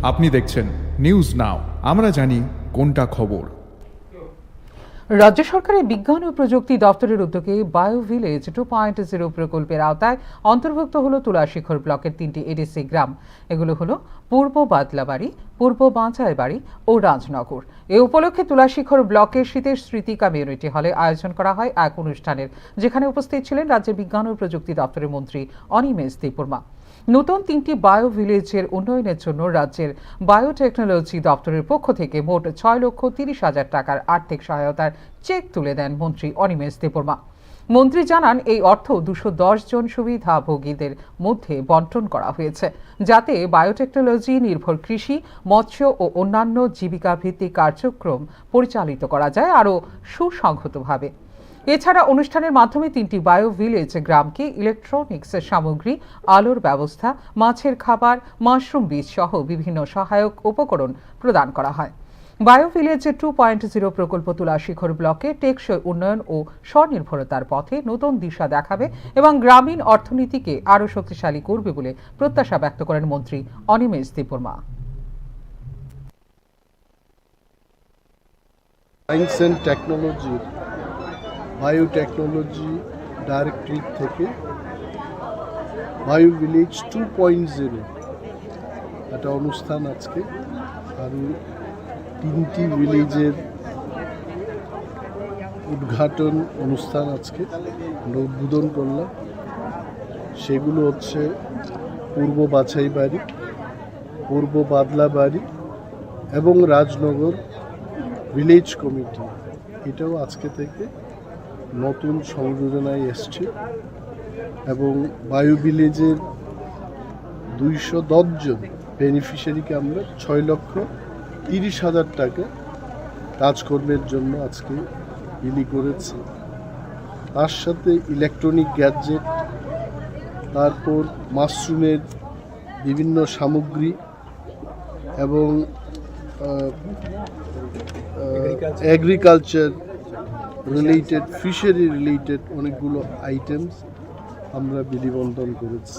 আপনি দেখছেন news now, আমরা জানি কোনটা খবর। রাজ্য সরকারের বিজ্ঞান ও প্রযুক্তি দপ্তরের উদ্যোগে বায়ো ভিলেজ 2.0 প্রকল্পের আওতায় অন্তর্ভুক্ত হলো তুলাশিখর ব্লকের 3টি এডিসি গ্রাম। এগুলো হলো পূর্ব বাদলাবাড়ি, পূর্ব বাঁচাইবাড়ি ও রাজনগর। এ উপলক্ষে তুলাশিখর ব্লকের শীতের স্মৃতি কমিউনিটি হলে আয়োজন করা হয় এক অনুষ্ঠানের, যেখানে উপস্থিত ছিলেন রাজ্যের বিজ্ঞান ও প্রযুক্তি দপ্তরের মন্ত্রী অনিমেষ দেববর্মা। নতুন 3টি বায়ো ভিলেজের উন্নয়নের জন্য রাজ্যের বায়োটেকনোলজি দপ্তরের পক্ষ থেকে মোট 6,30,000 টাকার আর্থিক সহায়তার চেক তুলে দেন মন্ত্রী অনিমেষ দেববর্মা। মন্ত্রী জানান, এই অর্থ 210 জন সুবিধাভোগীদের মধ্যে বন্টন করা হয়েছে, যাতে বায়োটেকনোলজি নির্ভর কৃষি, মৎস্য ও অন্যান্য জীবিকা ভিত্তিক কার্যক্রম পরিচালিত করা যায় আরও সুসংহতভাবে। এছাড়া অনুষ্ঠানের মাধ্যমে 3টি বায়ো ভিলেজ গ্রামকে ইলেকট্রনিক্স সামগ্রী, আলোর ব্যবস্থা, মাছের খাবার, মাশরুম বীজ সহ বিভিন্ন সহায়ক উপকরণ প্রদান করা হয়। বায়ো ভিলেজ 2.0 প্রকল্প তুলাশিখর ব্লকে টেকসই উন্নয়ন ও স্বনির্ভরতার পথে নতুন দিশা দেখাবে এবং গ্রামীণ অর্থনীতিকে আরও শক্তিশালী করবে বলে প্রত্যাশা ব্যক্ত করেন মন্ত্রী Animesh Debbarma. Science and technology, biotechnology directorate থেকে বায়ো ভিলেজ 2.0 একটা অনুষ্ঠান আজকে, আরও 3টি ভিলেজের উদ্ঘাটন অনুষ্ঠান আজকে উদ্বোধন করলাম। সেগুলো হচ্ছে পূর্ব বাছাইবাড়ি, পূর্ব বাদলাবাড়ি এবং রাজনগর ভিলেজ কমিটি। এটাও আজকে থেকে নতুন সংযোজনায় এসছে এবং বায়ো ভিলেজের 210 জন বেনিফিশিয়ারিকে আমরা 6,30,000 টাকা কাজকর্মের জন্য আজকে বিলি করেছি। তার সাথে ইলেকট্রনিক গ্যাজেট, তারপর মাশরুমের বিভিন্ন সামগ্রী এবং এগ্রিকালচার রিলেটেড, ফিশারি রিলেটেড অনেকগুলো আইটেমস আমরা বিলি বন্টন করেছি।